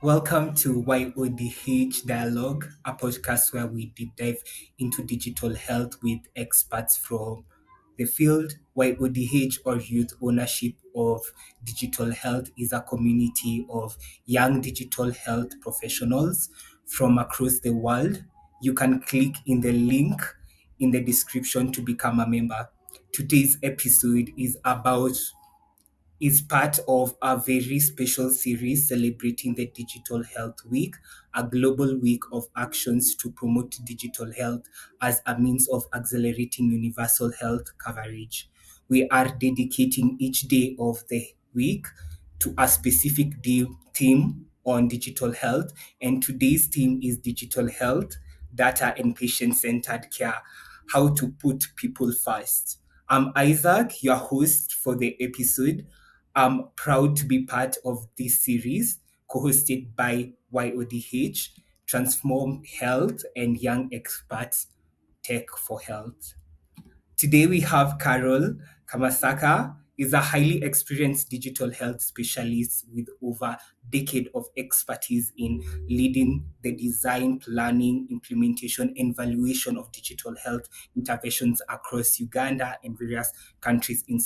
Welcome to YO.DH Dialogue, a podcast where we deep dive into digital health with experts from the field. YO.DH, or Youth Ownership of Digital Health, is a community of young digital health professionals from across the world. You can click in the link in the description to become a member. Today's episode is part of a very special series celebrating the Digital Health Week, a global week of actions to promote digital health as a means of accelerating universal health coverage. We are dedicating each day of the week to a specific theme on digital health, and today's theme is digital health, data, and patient centered care, how to put people first. I'm Isaac, your host for the episode. I'm proud to be part of this series, co hosted by YO.DH, Transform Health and Young Experts Tech for Health. Today we have Carol Kamasaka, is a highly experienced digital health specialist with over a decade of expertise in leading the design, planning, implementation, and valuation of digital health interventions across Uganda and various countries in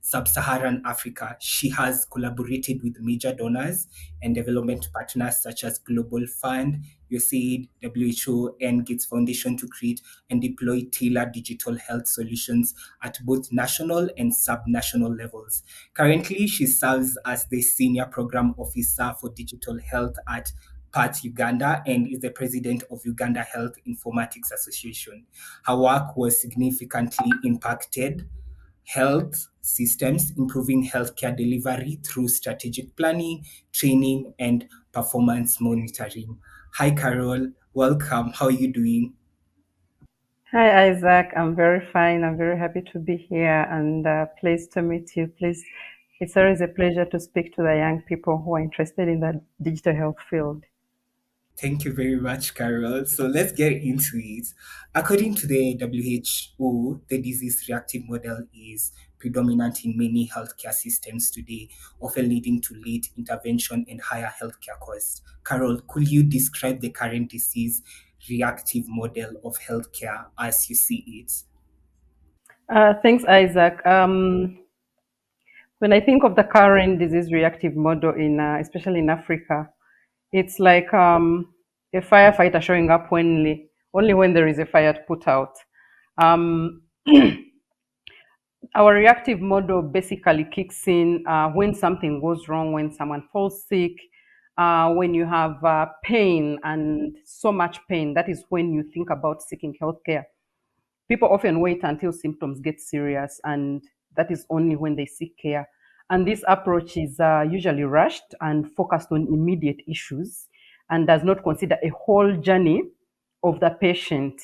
Sub-Saharan Africa. She has collaborated with major donors and development partners such as Global Fund, USAID, WHO, and Gates Foundation to create and deploy tailored digital health solutions at both national and sub-national levels. Currently, she serves as the Senior Program Officer for Digital Health at PAT Uganda and is the president of Uganda Health Informatics Association. Her work was significantly impacted health systems, improving healthcare delivery through strategic planning, training, and performance monitoring. Hi, Carol. Welcome. How are you doing? Hi, Isaac. I'm very fine. I'm very happy to be here and pleased to meet you. Please, it's always a pleasure to speak to the young people who are interested in the digital health field. Thank you very much, Carol. So let's get into it. According to the WHO, the disease reactive model is predominant in many healthcare systems today, often leading to late intervention and higher healthcare costs. Carol, could you describe the current disease reactive model of healthcare as you see it? Thanks, Isaac. When I think of the current disease reactive model especially in Africa, it's like a firefighter showing up only when there is a fire to put out. Um, our reactive model basically kicks in when something goes wrong, when someone falls sick, when you have pain and so much pain. That is when you think about seeking healthcare. People often wait until symptoms get serious, and that is only when they seek care. And this approach is usually rushed and focused on immediate issues and does not consider a whole journey of the patient.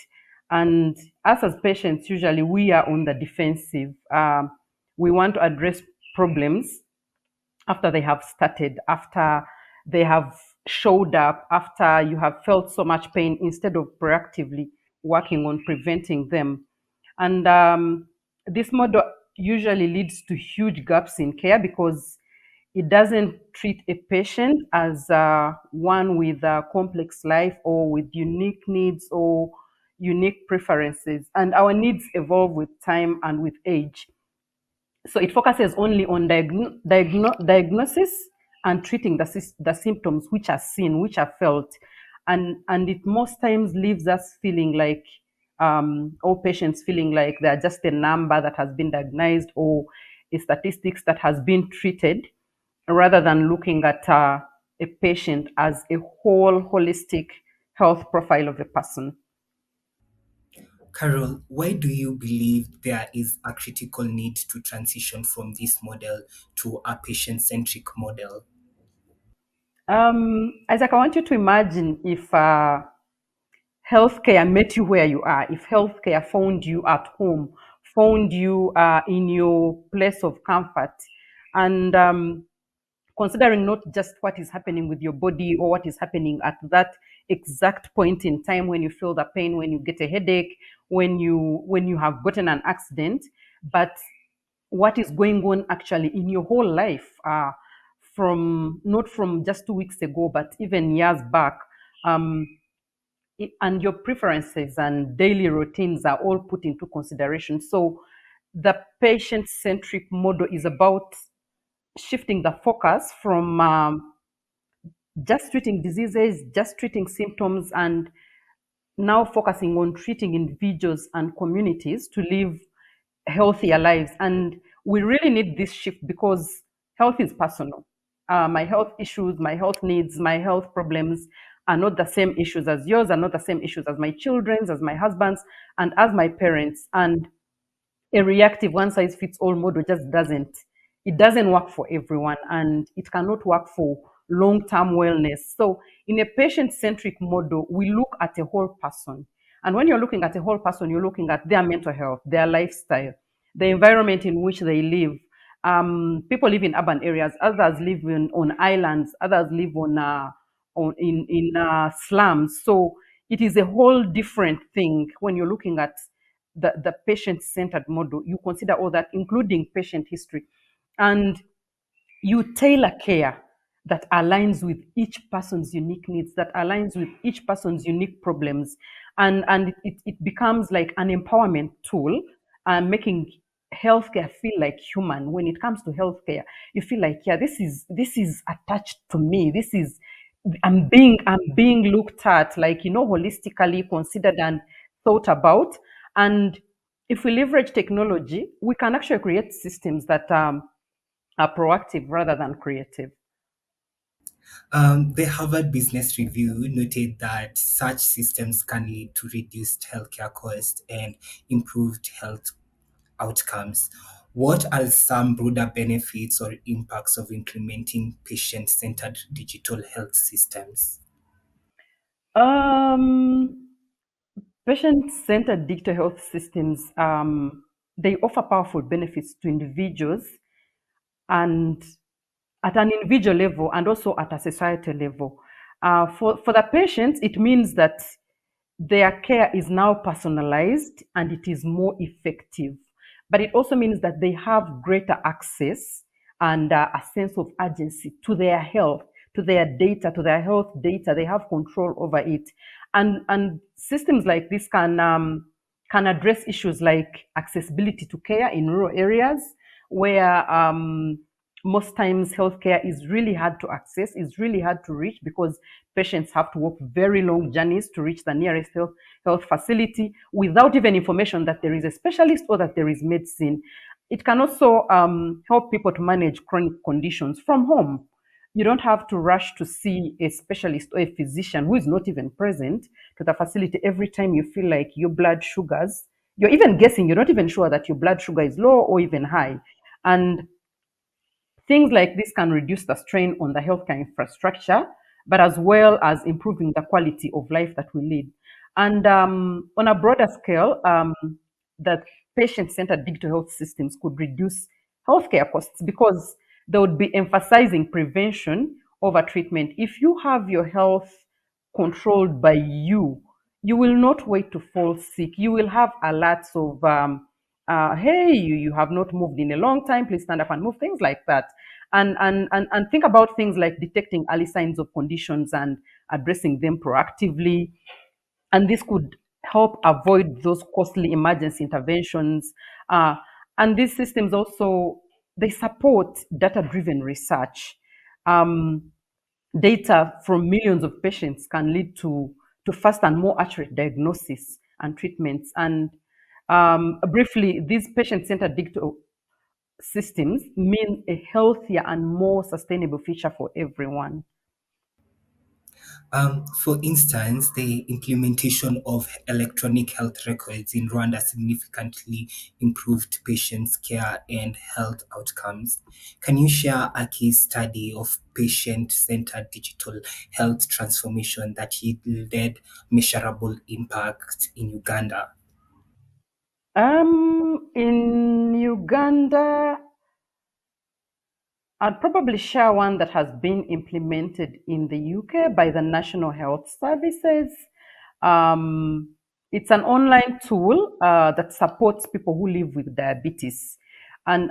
And us as patients, usually we are on the defensive. We want to address problems after they have started, after they have showed up, after you have felt so much pain, instead of proactively working on preventing them. And this model usually leads to huge gaps in care because it doesn't treat a patient as one with a complex life or with unique needs or unique preferences. And our needs evolve with time and with age. So it focuses only on diagnosis and treating the symptoms which are seen, which are felt. And it most times leaves us feeling like, all patients feeling like they're just a number that has been diagnosed or a statistics that has been treated, rather than looking at a patient as a whole holistic health profile of a person. Carol, why do you believe there is a critical need to transition from this model to a patient centric model? Isaac, I want you to imagine if healthcare met you where you are, if healthcare found you at home, found you in your place of comfort, and considering not just what is happening with your body or what is happening at that exact point in time when you feel the pain, when you get a headache, when you have gotten an accident, but what is going on actually in your whole life, from not from just 2 weeks ago, but even years back. Um, and your preferences and daily routines are all put into consideration. So the patient-centric model is about shifting the focus from just treating diseases, just treating symptoms, and now focusing on treating individuals and communities to live healthier lives. And we really need this shift because health is personal. My health issues, my health needs, my health problems are not the same issues as yours, are not the same issues as my children's, as my husband's, and as my parents. And a reactive one size fits all model just doesn't work for everyone, and it cannot work for long-term wellness. So in a patient-centric model, we look at a whole person, and when you're looking at a whole person, you're looking at their mental health, their lifestyle, the environment in which they live. People live in urban areas, others live on islands, others live in slums. So it is a whole different thing when you're looking at the patient-centered model. You consider all that, including patient history, and you tailor care that aligns with each person's unique needs, that aligns with each person's unique problems, and it becomes like an empowerment tool, making healthcare feel like human. When it comes to healthcare, you feel like, yeah, this is attached to me. This is I'm being looked at, like, holistically considered and thought about. And if we leverage technology, we can actually create systems that are proactive rather than creative. The Harvard Business Review noted that such systems can lead to reduced healthcare costs and improved health outcomes. What are some broader benefits or impacts of implementing patient centered digital health systems? Um, Patient-centered digital health systems, they offer powerful benefits to individuals, and at an individual level and also at a societal level. For the patients, it means that their care is now personalized and it is more effective. But it also means that they have greater access and a sense of urgency to their health, to their data, to their health data. They have control over it. And systems like this can address issues like accessibility to care in rural areas where most times healthcare is really hard to access, is really hard to reach because patients have to walk very long journeys to reach the nearest health facility without even information that there is a specialist or that there is medicine. It can also help people to manage chronic conditions from home. You don't have to rush to see a specialist or a physician who is not even present to the facility every time you feel like your blood sugars, you're even guessing, you're not even sure that your blood sugar is low or even high. And things like this can reduce the strain on the healthcare infrastructure, but as well as improving the quality of life that we lead. And on a broader scale, the patient-centered digital health systems could reduce healthcare costs because they would be emphasizing prevention over treatment. If you have your health controlled by you, you will not wait to fall sick. You will have alerts of, hey, you have not moved in a long time, please stand up and move, things like that. And think about things like detecting early signs of conditions and addressing them proactively. And this could help avoid those costly emergency interventions. And these systems also, they support data-driven research. Um, Data from millions of patients can lead to fast and more accurate diagnosis and treatments. And briefly, these patient-centered digital systems mean a healthier and more sustainable future for everyone. For instance, the implementation of electronic health records in Rwanda significantly improved patients' care and health outcomes. Can you share a case study of patient centered digital health transformation that yielded measurable impact in Uganda? In Uganda, I'd probably share one that has been implemented in the UK by the National Health Services. It's an online tool that supports people who live with diabetes. And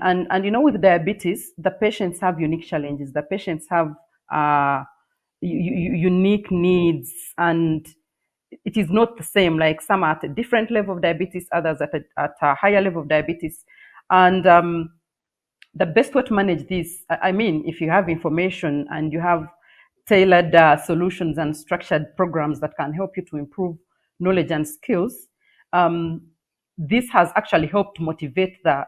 with diabetes, the patients have unique challenges. The patients have uh, unique needs, and it is not the same. Like some are at a different level of diabetes, others at a higher level of diabetes. And the best way to manage this, I mean, if you have information and you have tailored solutions and structured programs that can help you to improve knowledge and skills, um, this has actually helped motivate the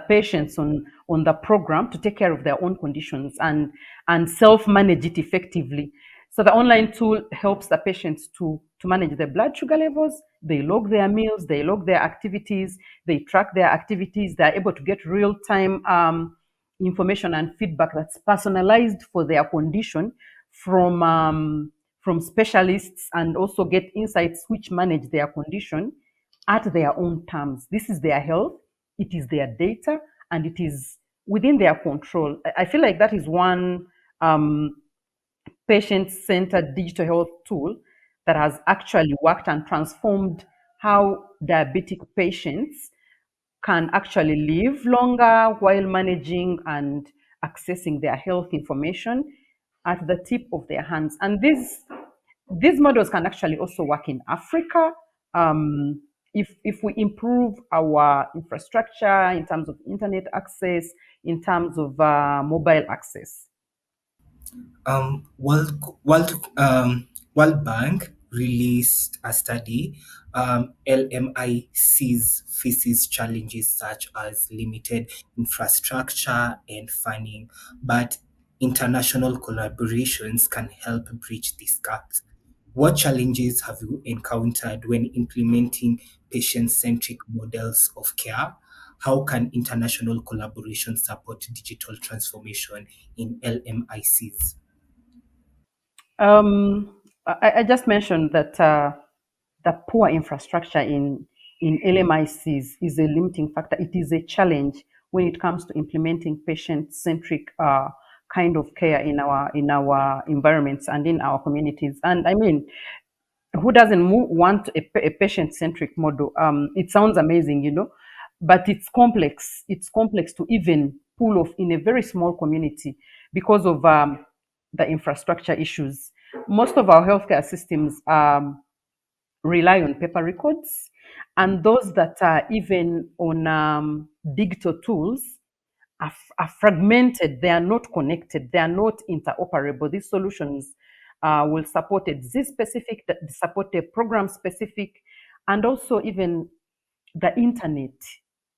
patients on the program to take care of their own conditions and self-manage it effectively. So the online tool helps the patients to manage their blood sugar levels. They log their meals, they log their activities, they track their activities. They're able to get real-time information and feedback that's personalized for their condition from specialists, and also get insights which manage their condition at their own terms. This is their health, it is their data, and it is within their control. I feel like that is one patient-centered digital health tool that has actually worked and transformed how diabetic patients can actually live longer while managing and accessing their health information at the tip of their hands. And these models can actually also work in Africa. If we improve our infrastructure in terms of internet access, in terms of mobile access. World Bank released a study. LMICs faces challenges such as limited infrastructure and funding, but international collaborations can help bridge these gaps. What challenges have you encountered when implementing patient-centric models of care? How can international collaboration support digital transformation in LMICs? I just mentioned that the poor infrastructure in LMICs is a limiting factor. It is a challenge when it comes to implementing patient-centric kind of care in our environments and in our communities. And I mean, who doesn't want a patient-centric model? It sounds amazing, but it's complex. It's complex to even pull off in a very small community because of the infrastructure issues. Most of our healthcare systems rely on paper records, and those that are even on digital tools are fragmented. They are not connected. They are not interoperable. These solutions will support a disease specific, support a program specific, and also even the internet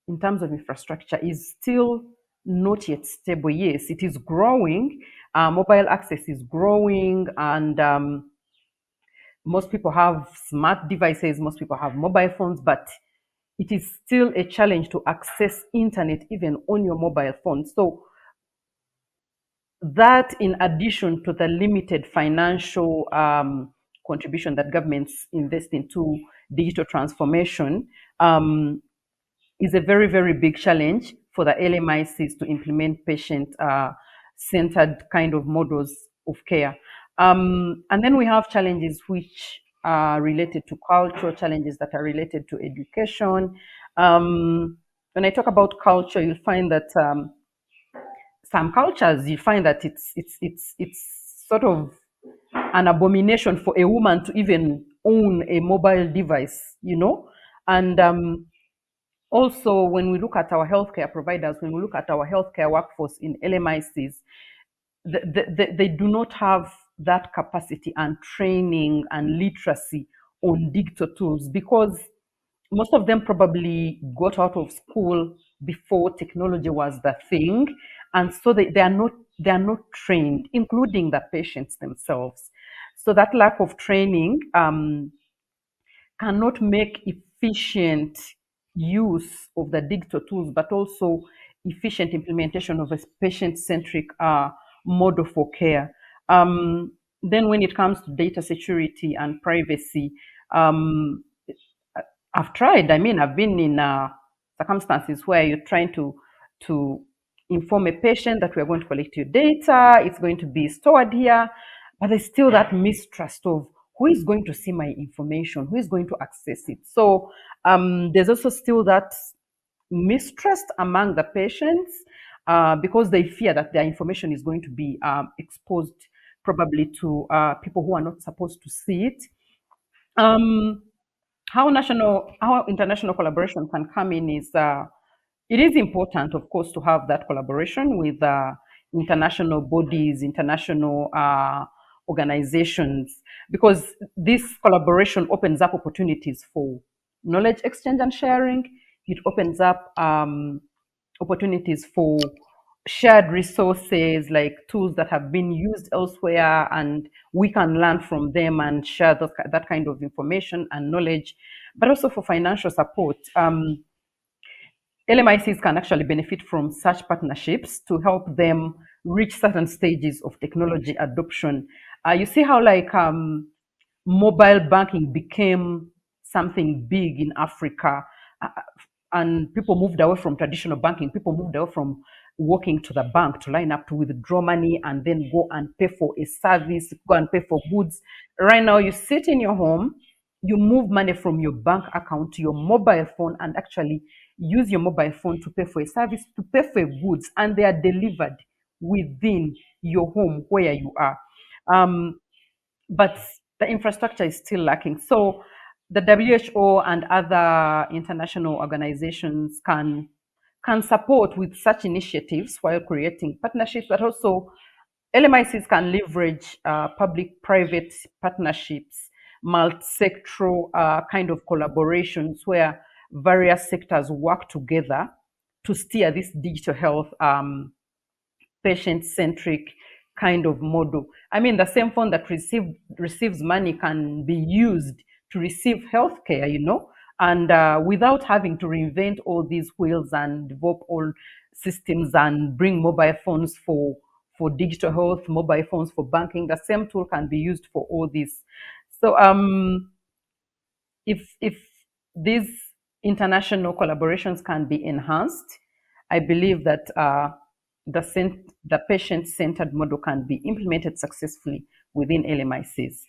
in terms of infrastructure is still not yet stable. Yes, it is growing. Mobile access is growing, and most people have smart devices. Most people have mobile phones, but it is still a challenge to access internet even on your mobile phone. So that, in addition to the limited financial contribution that governments invest into digital transformation, is a very, very big challenge for the LMICs to implement patient-centered kind of models of care. And then we have challenges which are related to culture, challenges that are related to education. When I talk about culture, you'll find that some cultures, you find that it's sort of an abomination for a woman to even own a mobile device. And also, when we look at our healthcare providers, when we look at our healthcare workforce in LMICs, they do not have that capacity and training and literacy on digital tools, because most of them probably got out of school before technology was the thing, and so they are not trained, including the patients themselves. So that lack of training cannot make efficient use of the digital tools, but also efficient implementation of a patient-centric model for care. Then, when it comes to data security and privacy, um, I've tried. I mean, I've been in circumstances where you're trying to inform a patient that we're going to collect your data, it's going to be stored here, but there's still that mistrust of who is going to see my information, who is going to access it. So there's also still that mistrust among the patients because they fear that their information is going to be exposed probably to people who are not supposed to see it. Um, how international collaboration can come in is it is important, of course, to have that collaboration with international bodies, international organizations, because this collaboration opens up opportunities for knowledge exchange and sharing. It opens up opportunities for shared resources like tools that have been used elsewhere, and we can learn from them and share that kind of information and knowledge, but also for financial support. LMICs can actually benefit from such partnerships to help them reach certain stages of technology adoption. You see how like mobile banking became something big in Africa, uh, and people moved away from traditional banking. People moved away from walking to the bank to line up to withdraw money and then go and pay for a service, go and pay for goods. Right now, you sit in your home, you move money from your bank account to your mobile phone and actually use your mobile phone to pay for a service, to pay for goods, and they are delivered within your home where you are. Um, but the infrastructure is still lacking. So the WHO and other international organizations can support with such initiatives while creating partnerships, but also LMICs can leverage public-private partnerships, multi-sectoral kind of collaborations where various sectors work together to steer this digital health patient-centric kind of model. I mean, the same phone that receives money can be used to receive healthcare, and without having to reinvent all these wheels and develop all systems and bring mobile phones for digital health, mobile phones for banking, the same tool can be used for all this. So if these international collaborations can be enhanced, I believe that the patient-centered model can be implemented successfully within LMICs.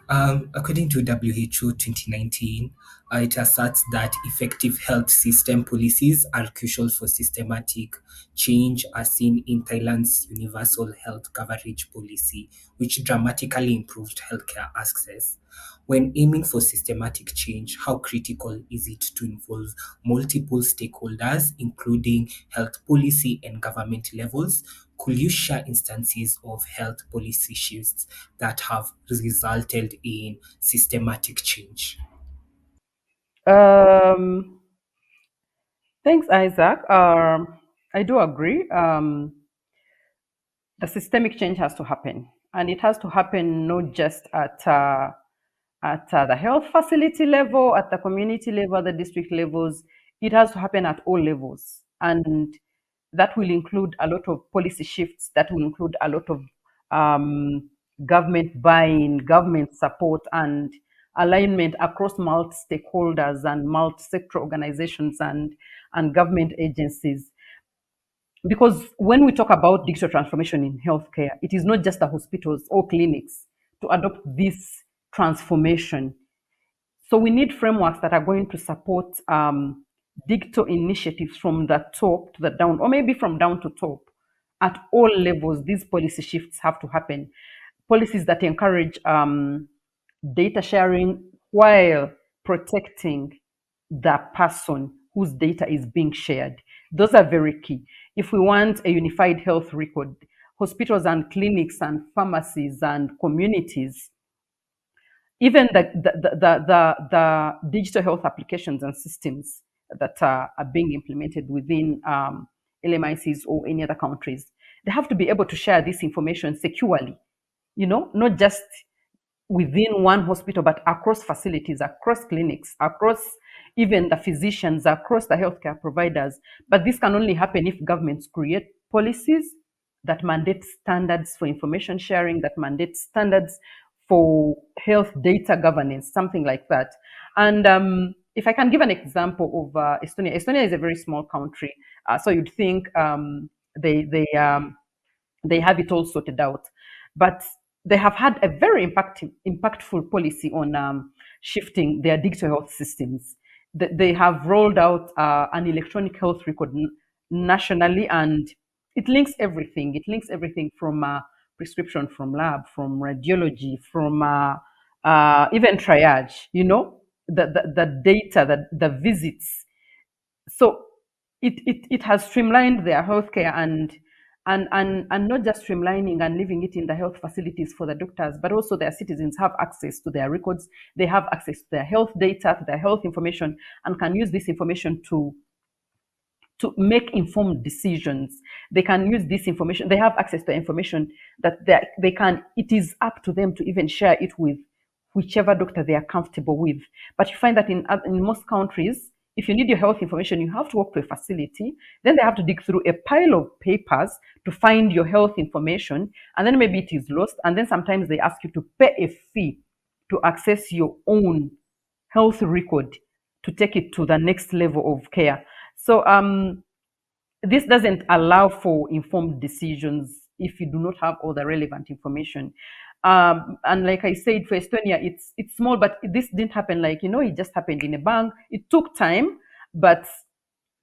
According to WHO 2019, it asserts that effective health system policies are crucial for systematic change, as seen in Thailand's universal health coverage policy, which dramatically improved healthcare access. When aiming for systematic change, how critical is it to involve multiple stakeholders, including health policy and government levels? Could you share instances of health policy shifts that have resulted in systematic change? Um, Thanks, Isaac. I do agree. The systemic change has to happen, and it has to happen not just at the health facility level, at the community level, the district levels. It has to happen at all levels, and that will include a lot of policy shifts. That will include a lot of um, government buy-in, government support, and alignment across multi-stakeholders and multi-sector organizations and government agencies. Because when we talk about digital transformation in healthcare, it is not just the hospitals or clinics to adopt this transformation. So we need frameworks that are going to support digital initiatives from the top to the down, or maybe from down to top. At all levels, these policy shifts have to happen. Policies that encourage data sharing while protecting the person whose data is being shared. Those are very key. If we want a unified health record, hospitals and clinics and pharmacies and communities, even the digital health applications and systems that are being implemented within LMICs or any other countries, they have to be able to share this information securely, not just within one hospital, but across facilities, across clinics, across even the physicians, across the healthcare providers. But this can only happen if governments create policies that mandate standards for information sharing, that mandate standards for health data governance, something like that. And if I can give an example of Estonia is a very small country, so you'd think they they um, they have it all sorted out. But they have had a very impactful policy on shifting their digital health systems. they have rolled out an electronic health record nationally, and it links everything. It links everything from prescription, from lab, from radiology, from even triage. The data, the visits. So it has streamlined their healthcare, and not just streamlining and leaving it in the health facilities for the doctors, but also their citizens have access to their records. They have access to their health data, to their health information, and can use this information to make informed decisions. They can use this information. They have access to information that they can. It is up to them to even share it with whichever doctor they are comfortable with. But you find that in most countries, if you need your health information, you have to walk to a facility. Then they have to dig through a pile of papers to find your health information, and then maybe it is lost. And then sometimes they ask you to pay a fee to access your own health record to take it to the next level of care. So this doesn't allow for informed decisions if you do not have all the relevant information. And like I said, for Estonia, it's small, but this didn't happen like, it just happened in a bang. It took time, but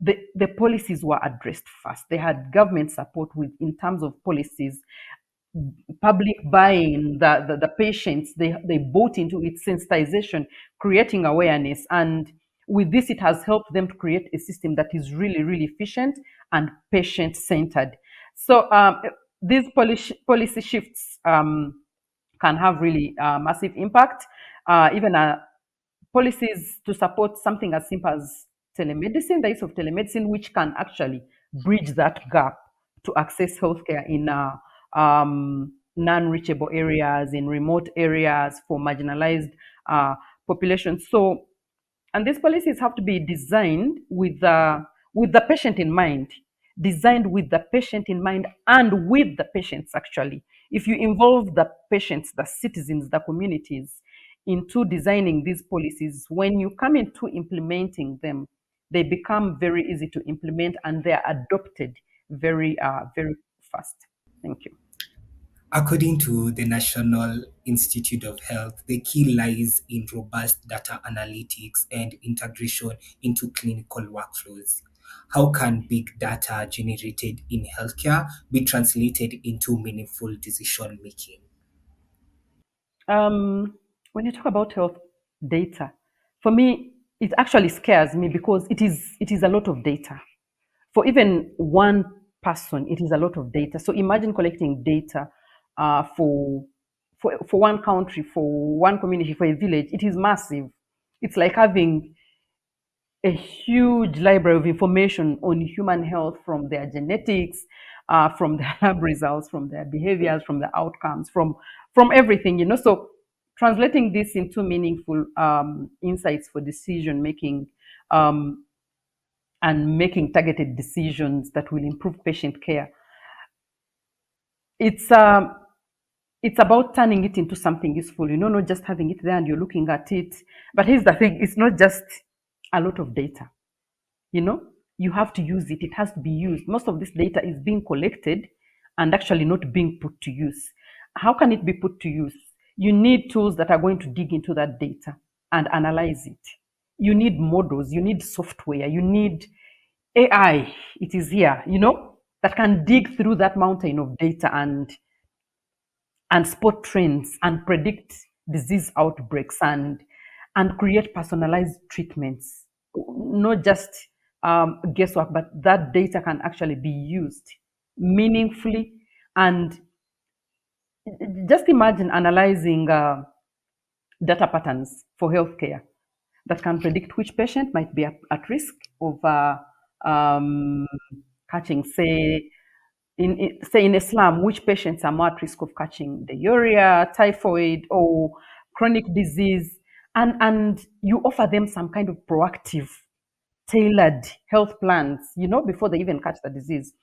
the policies were addressed fast. They had government support with in terms of policies, public buying, the patients, they bought into it, sensitization, creating awareness. And with this, it has helped them to create a system that is really, really efficient and patient centered. So these policy shifts can have really massive impact. Even policies to support something as simple as telemedicine, the use of telemedicine, which can actually bridge that gap to access healthcare in non-reachable areas, in remote areas for marginalized populations. So, and these policies have to be designed with the patient in mind, designed with the patient in mind and with the patients actually. If you involve the patients, the citizens, the communities into designing these policies, when you come into implementing them, they become very easy to implement and they are adopted very fast. Thank you. According to the National Institute of Health, the key lies in robust data analytics and integration into clinical workflows. How can big data generated in healthcare be translated into meaningful decision making? When you talk about health data, for me, it actually scares me because it is a lot of data. For even one person, it is a lot of data. So imagine collecting data for one country, for one community, for a village. It is massive. It's like having a huge library of information on human health, from their genetics, from their lab results, from their behaviors, from the outcomes, from everything. So translating this into meaningful insights for decision making, and making targeted decisions that will improve patient care. It's it's about turning it into something useful, not just having it there and you're looking at it. But here's the thing, it's not just a lot of data. you know you have to use it. It has to be used. Most of this data is being collected and actually not being put to use. How can it be put to use? You need tools that are going to dig into that data and analyze it. You need models, you need software, you need AI. It is here, that can dig through that mountain of data and spot trends and predict disease outbreaks and create personalized treatments. Not just guesswork, but that data can actually be used meaningfully. And just imagine analyzing data patterns for healthcare that can predict which patient might be at risk of um, catching, say in a slum, which patients are more at risk of catching diarrhea, typhoid, or chronic disease, and you offer them some kind of proactive, tailored health plans, before they even catch the disease.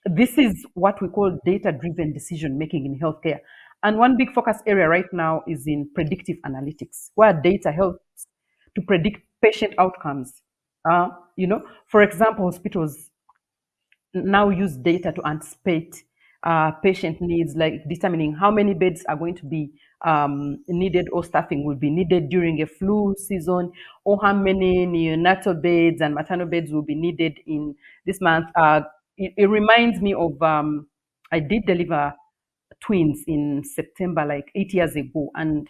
This is what we call data-driven decision making in healthcare. And one big focus area right now is in predictive analytics, where data helps to predict patient outcomes. Uh, for example, hospitals now use data to anticipate patient needs, like determining how many beds are going to be needed or staffing will be needed during a flu season, or how many neonatal beds and maternal beds will be needed in this month. It reminds me of I did deliver twins in September, like 8 years ago. And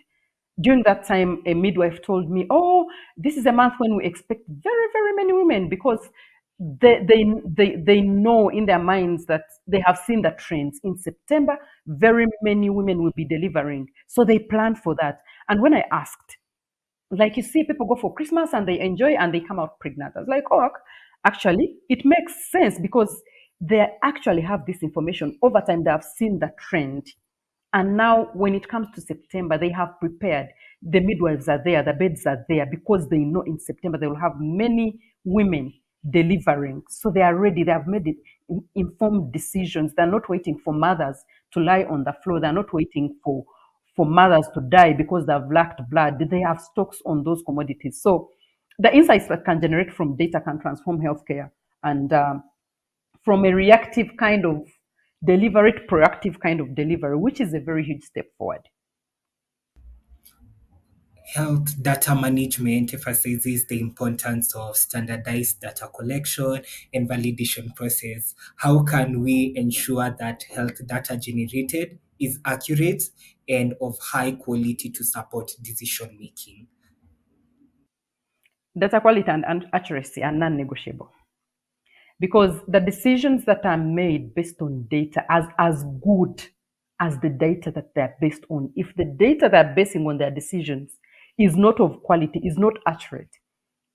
during that time, a midwife told me, "Oh, this is a month when we expect very, very many women because they know in their minds that they have seen the trends. In September, very many women will be delivering. So they plan for that." And when I asked, like, you see people go for Christmas and they enjoy and they come out pregnant. I was like, oh, actually, it makes sense because they actually have this information. Over time, they have seen the trend. And now, when it comes to September, they have prepared. The midwives are there, the beds are there because they know in September they will have many women delivering. So they are ready. They have made it informed decisions. They're not waiting for mothers to lie on the floor. They're not waiting for mothers to die because they've lacked blood. They have stocks on those commodities. So the insights that can generate from data can transform healthcare, and from a reactive kind of delivery to proactive kind of delivery, which is a very huge step forward. Health data management emphasizes the importance of standardized data collection and validation process. How can we ensure that health data generated is accurate and of high quality to support decision making? Data quality and accuracy are non-negotiable because the decisions that are made based on data as good as the data that they're based on, if the data they're basing on their decisions is not of quality, is not accurate,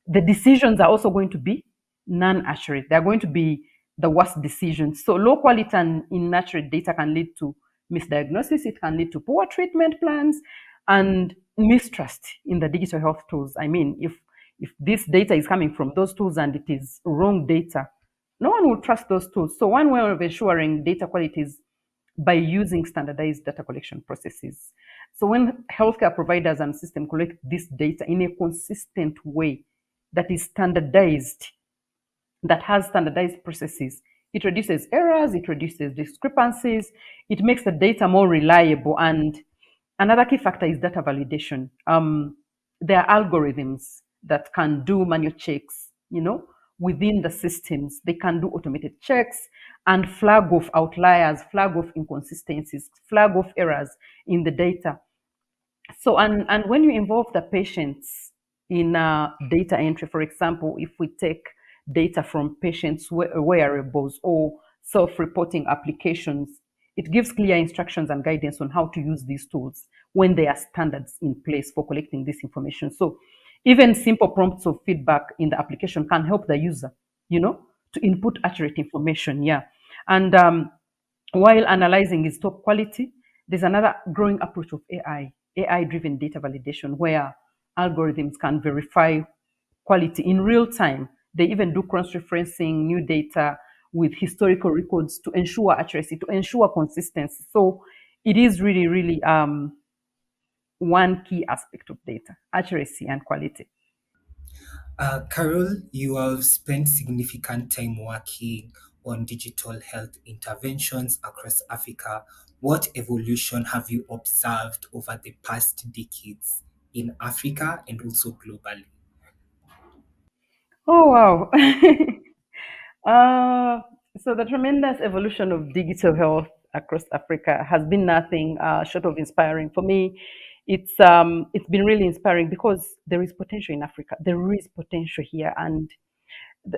the decisions are also going to be non-accurate. They're going to be the worst decisions. So low quality and inaccurate data can lead to misdiagnosis. It can lead to poor treatment plans and mistrust in the digital health tools. I mean, if this data is coming from those tools and it is wrong data, no one will trust those tools. So one way of ensuring data quality is by using standardized data collection processes. So when healthcare providers and systems collect this data in a consistent way that is standardized, that has standardized processes, it reduces errors, it reduces discrepancies, it makes the data more reliable. And another key factor is data validation. There are algorithms that can do manual checks, within the systems. They can do automated checks and flag off outliers, flag off inconsistencies, flag off errors in the data. So, and when you involve the patients in data entry, for example, if we take data from patients' wearables or self-reporting applications, it gives clear instructions and guidance on how to use these tools when there are standards in place for collecting this information. So even simple prompts of feedback in the application can help the user, to input accurate information. Yeah. And while analyzing is top quality, there's another growing approach of AI-driven data validation, where algorithms can verify quality in real time. They even do cross-referencing new data with historical records to ensure accuracy, to ensure consistency. So it is really, really one key aspect of data: accuracy and quality. Carol, you have spent significant time working on digital health interventions across Africa. What evolution have you observed over the past decades in Africa and also globally? Oh, wow. Uh, so the tremendous evolution of digital health across Africa has been nothing short of inspiring. For me, it's been really inspiring because there is potential in Africa. There is potential here, and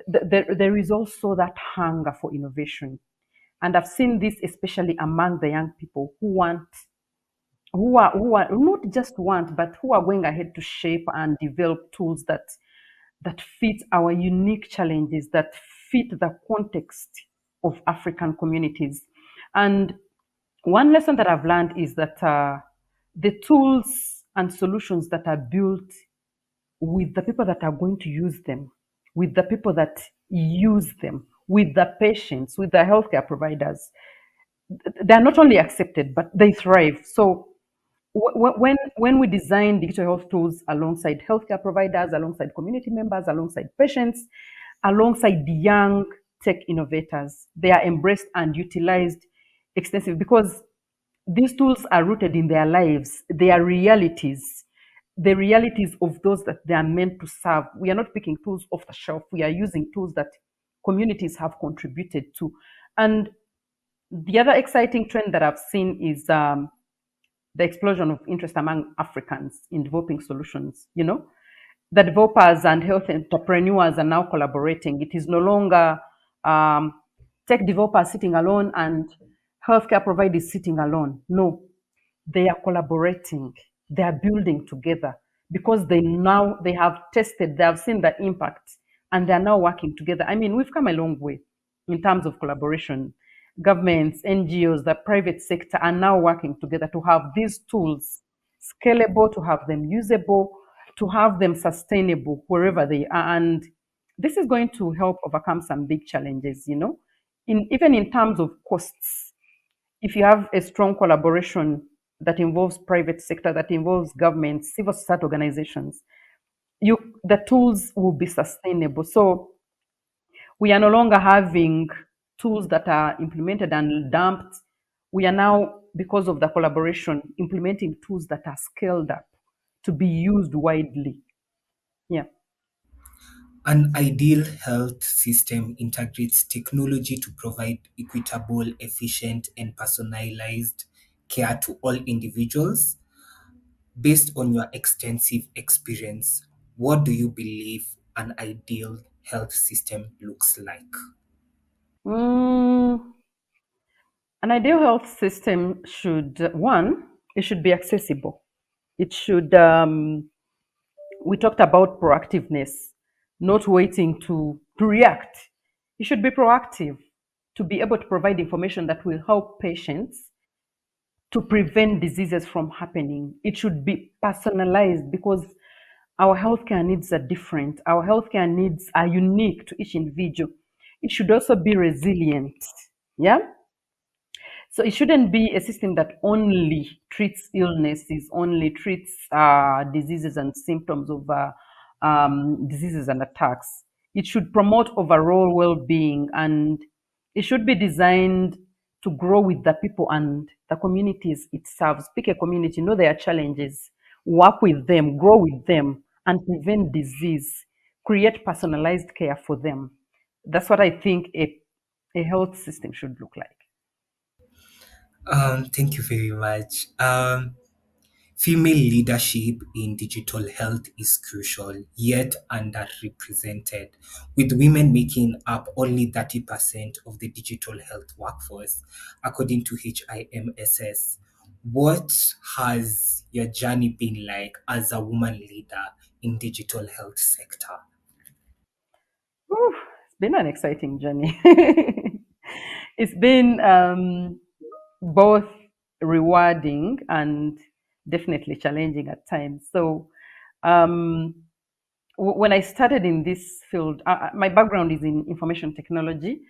there is also that hunger for innovation. And I've seen this especially among the young people who are not just want, but who are going ahead to shape and develop tools that fit our unique challenges, that fit the context of African communities. And one lesson that I've learned is that the tools and solutions that are built with the people that are going to use them, with the people that use them, with the patients, with the healthcare providers, they're not only accepted, but they thrive. So when we design digital health tools alongside healthcare providers, alongside community members, alongside patients, alongside the young tech innovators, they are embraced and utilized extensively because these tools are rooted in their lives, their realities, the realities of those that they are meant to serve. We are not picking tools off the shelf. We are using tools that communities have contributed to. And the other exciting trend that I've seen is the explosion of interest among Africans in developing solutions. The developers and health entrepreneurs are now collaborating. It is no longer um, tech developers sitting alone and healthcare providers sitting alone. No, they are collaborating. They are building together because they have tested, they have seen the impact, and they are now working together. I mean, we've come a long way in terms of collaboration. Governments, NGOs, the private sector are now working together to have these tools scalable, to have them usable, to have them sustainable wherever they are. And this is going to help overcome some big challenges, even in terms of costs. If you have a strong collaboration that involves private sector, that involves governments, civil society organizations, the tools will be sustainable. So we are no longer having tools that are implemented and dumped. We are now, because of the collaboration, implementing tools that are scaled up to be used widely. Yeah. An ideal health system integrates technology to provide equitable, efficient, and personalized care to all individuals. Based on your extensive experience, what do you believe an ideal health system looks like? Mm, an ideal health system should, one, it should be accessible. It should, we talked about proactiveness, not waiting to react. You should be proactive to be able to provide information that will help patients to prevent diseases from happening. It should be personalized because our healthcare needs are different. Our healthcare needs are unique to each individual. It should also be resilient. Yeah. So it shouldn't be a system that only treats illnesses, only treats diseases and symptoms of diseases and attacks. It should promote overall well-being, and it should be designed to grow with the people and the communities it serves. Pick a community, know their challenges, work with them, grow with them, and prevent disease. Create personalized care for them. That's what I think a health system should look like. Thank you very much. Female leadership in digital health is crucial, yet underrepresented, with women making up only 30% of the digital health workforce, according to HIMSS. What has your journey been like as a woman leader in digital health sector? Whew, it's been an exciting journey. It's been both rewarding and definitely challenging at times. So, um, when I started in this field, my background is in information technology,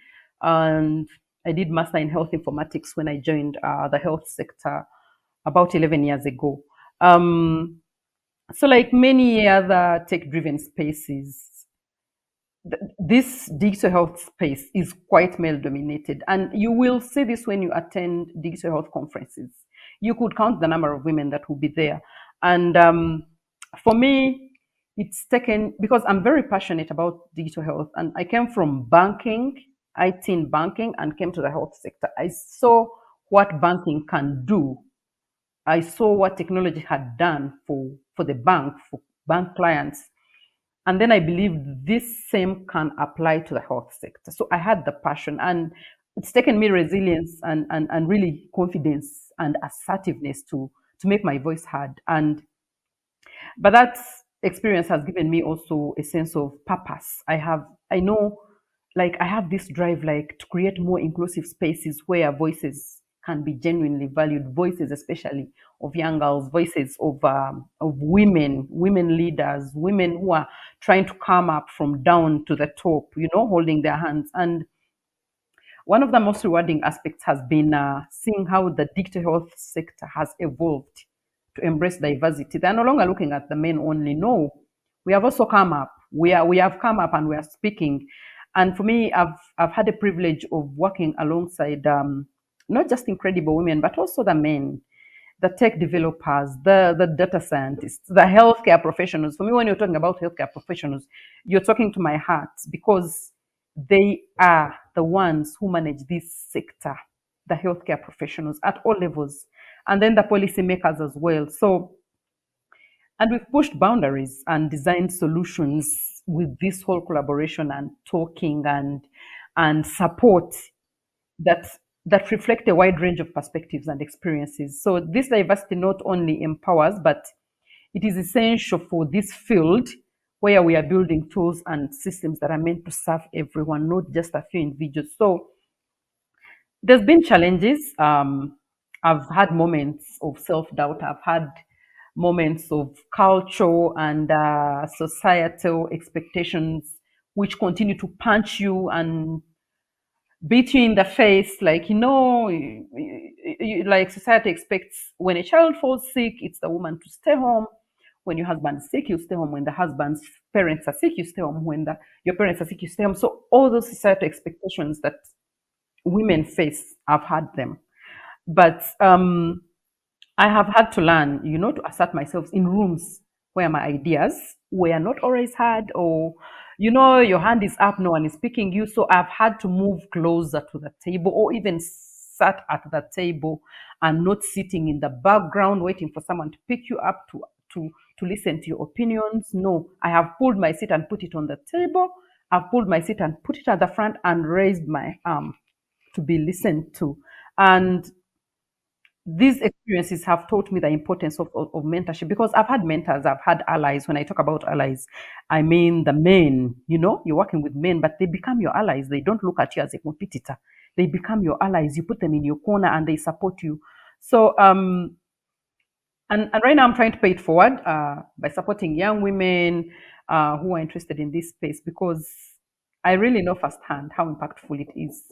and I did master in health informatics when I joined the health sector about 11 years ago. Um, so, like many other tech-driven spaces, this digital health space is quite male dominated, and you will see this when you attend digital health conferences. You could count the number of women that will be there. And for me, it's taken because I'm very passionate about digital health, and I came from banking, IT in banking, and came to the health sector. I saw what banking can do. I saw what technology had done for the bank, for bank clients. And then I believe this same can apply to the health sector. So I had the passion, and it's taken me resilience and really confidence and assertiveness to make my voice heard. And but that experience has given me also a sense of purpose. I know, like I have this drive, like to create more inclusive spaces where voices can be genuinely valued, voices especially of young girls, voices of women leaders, women who are trying to come up from down to the top, holding their hands. And one of the most rewarding aspects has been seeing how the digital health sector has evolved to embrace diversity. They're no longer looking at the men only. No, we have also come up. We have come up and we are speaking. And for me, I've had the privilege of working alongside not just incredible women, but also the men, the tech developers, the data scientists, the healthcare professionals. For me, when you're talking about healthcare professionals, you're talking to my heart because they are the ones who manage this sector, the healthcare professionals at all levels, and then the policymakers as well. So, and we've pushed boundaries and designed solutions with this whole collaboration and talking and support that that reflect a wide range of perspectives and experiences. So this diversity not only empowers, but it is essential for this field where we are building tools and systems that are meant to serve everyone, not just a few individuals. So there's been challenges. I've had moments of self-doubt. I've had moments of cultural and societal expectations which continue to punch you and beat you in the face. Like, like society expects when a child falls sick, it's the woman to stay home. When your husband is sick, you stay home. When the husband's parents are sick, you stay home. When your parents are sick, you stay home. So all those societal expectations that women face, I've had them. But I have had to learn, to assert myself in rooms where my ideas were not always heard, or, your hand is up, no one is picking you. So I've had to move closer to the table, or even sat at the table and not sitting in the background waiting for someone to pick you up to listen to your opinions. No, I have pulled my seat and put it on the table. I've pulled my seat and put it at the front and raised my arm to be listened to. And these experiences have taught me the importance of mentorship because I've had mentors, I've had allies. When I talk about allies, I mean the men, you're working with men, but they become your allies. They don't look at you as a competitor. They become your allies. You put them in your corner and they support you. So, and right now I'm trying to pay it forward by supporting young women who are interested in this space because I really know firsthand how impactful it is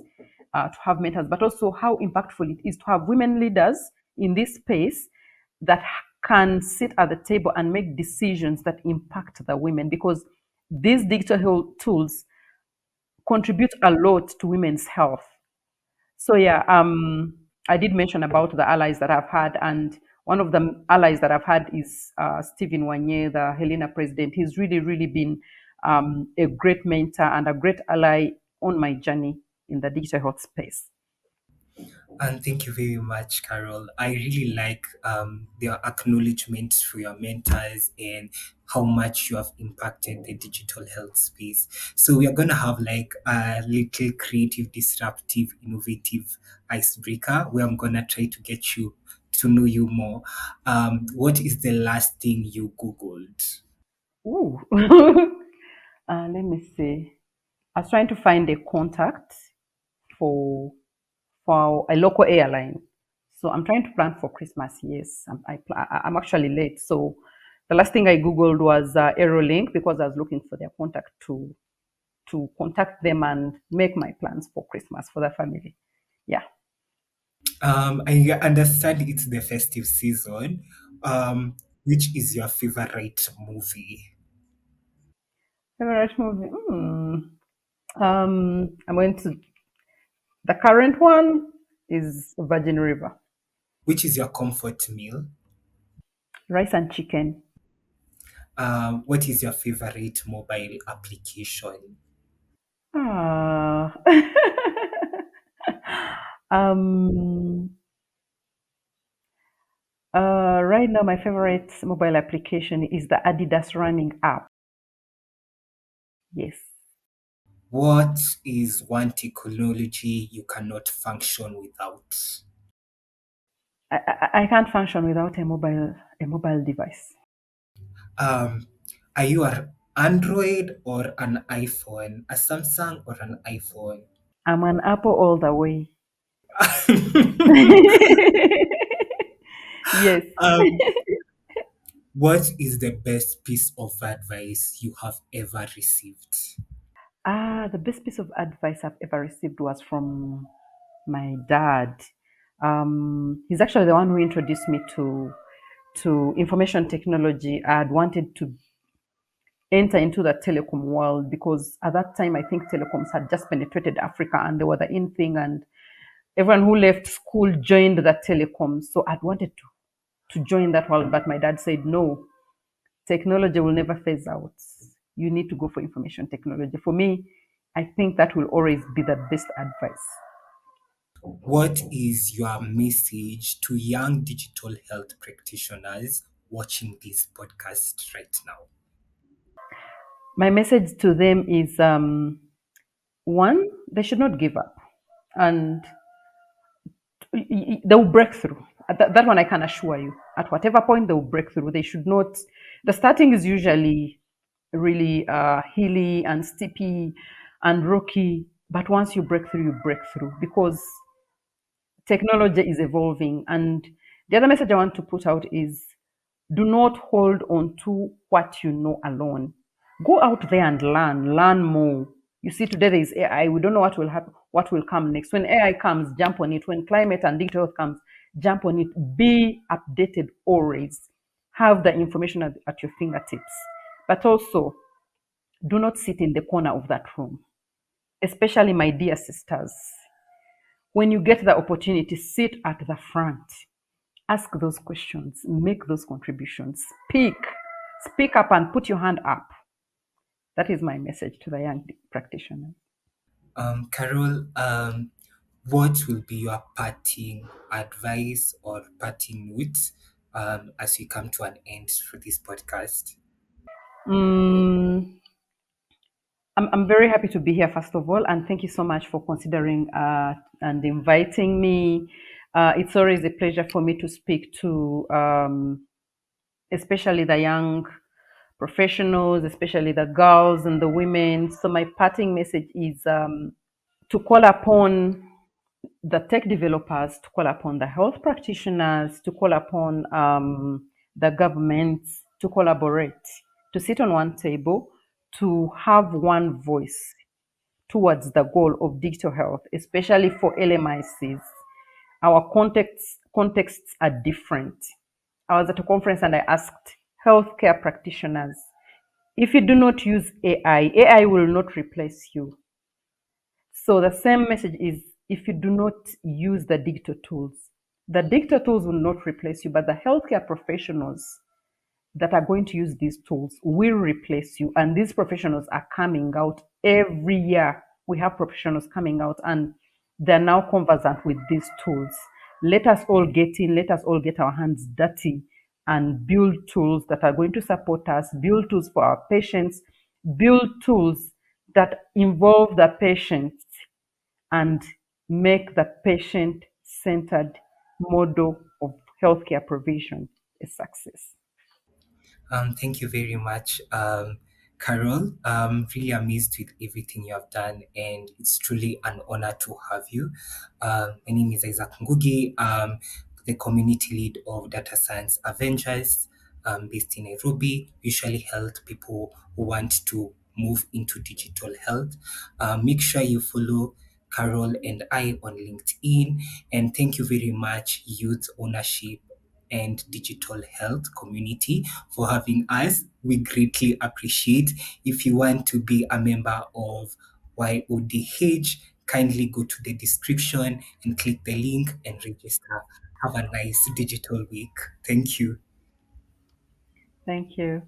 to have mentors, but also how impactful it is to have women leaders in this space that can sit at the table and make decisions that impact the women because these digital health tools contribute a lot to women's health. So yeah, I did mention about the allies that I've had, and one of the allies that I've had is Stephen Wanye, the Helena president. He's really, really been a great mentor and a great ally on my journey in the digital health space. And thank you very much, Carol. I really like the acknowledgement for your mentors and how much you have impacted the digital health space. So we are going to have like a little creative, disruptive, innovative icebreaker where I'm going to try to get you to know you more. What is the last thing you Googled? Ooh. Let me see. I was trying to find a contact for for a local airline. So I'm trying to plan for Christmas. Yes, I'm actually late. So the last thing I googled was Aerolink because I was looking for their contact to contact them and make my plans for Christmas for the family. Yeah. I understand it's the festive season. Which is your favorite movie? Favorite movie? I'm going to the current one is Virgin River, Which is your comfort meal? rice and chicken. What is your favorite mobile application? Ah. um. Right now, my favorite mobile application is the Adidas running app. Yes. What is one technology you cannot function without? I can't function without a mobile device. Um, are you an Android or an iPhone? A Samsung or an iPhone? I'm an Apple all the way. Yes. um, what is the best piece of advice you have ever received? The best piece of advice I've ever received was from my dad. He's actually the one who introduced me to information technology. I had wanted to enter into the telecom world because at that time I think telecoms had just penetrated Africa and they were the in thing. And Everyone who left school joined the telecom. So I'd wanted to join that world, but my dad said, no, technology will never phase out. You need to go for information technology. For me, I think that will always be the best advice. What is your message to young digital health practitioners watching this podcast right now? My message to them is one, they should not give up. And they will break through. That one I can assure you. At whatever point they will break through, they should not. The starting is usually really hilly and steepy and rocky, but once you break through, you break through because technology is evolving. And the other message I want to put out is do not hold on to what you know alone. Go out there and learn more. You see, today there is AI. We don't know what will happen, what will come next. When AI comes, jump on it. When climate and digital health comes, jump on it. Be updated always. Have the information at your fingertips. But also, do not sit in the corner of that room, especially my dear sisters. When you get the opportunity, sit at the front. Ask those questions, make those contributions, speak up and put your hand up. That is my message to the young practitioner. Carol, what will be your parting advice or parting notes as we come to an end for this podcast? Mm, I'm very happy to be here, first of all, and thank you so much for considering and inviting me. It's always a pleasure for me to speak to, especially the young professionals, especially the girls and the women. So, my parting message is to call upon the tech developers, to call upon the health practitioners, to call upon the governments to collaborate, to sit on one table, to have one voice towards the goal of digital health, especially for LMICs. Our contexts are different. I was at a conference and I asked healthcare practitioners, if you do not use AI will not replace you. So the same message is if you do not use the digital tools will not replace you, but the healthcare professionals that are going to use these tools will replace you. And these professionals are coming out every year. We have professionals coming out and they're now conversant with these tools. Let us all get in, let us all get our hands dirty and build tools that are going to support us, build tools for our patients, build tools that involve the patient and make the patient centered model of healthcare provision a success. Thank you very much, Carol. I'm really amazed with everything you have done, and it's truly an honor to have you. My name is Isaac Ngugi, the community lead of Data Science Avengers, based in Nairobi. Usually help people who want to move into digital health. Make sure you follow Carol and I on LinkedIn, and thank you very much, Youth Ownership and Digital Health community, for having us. We greatly appreciate. If you want to be a member of YO.DH, kindly go to the description and click the link and register. Have a nice digital week. Thank you. Thank you.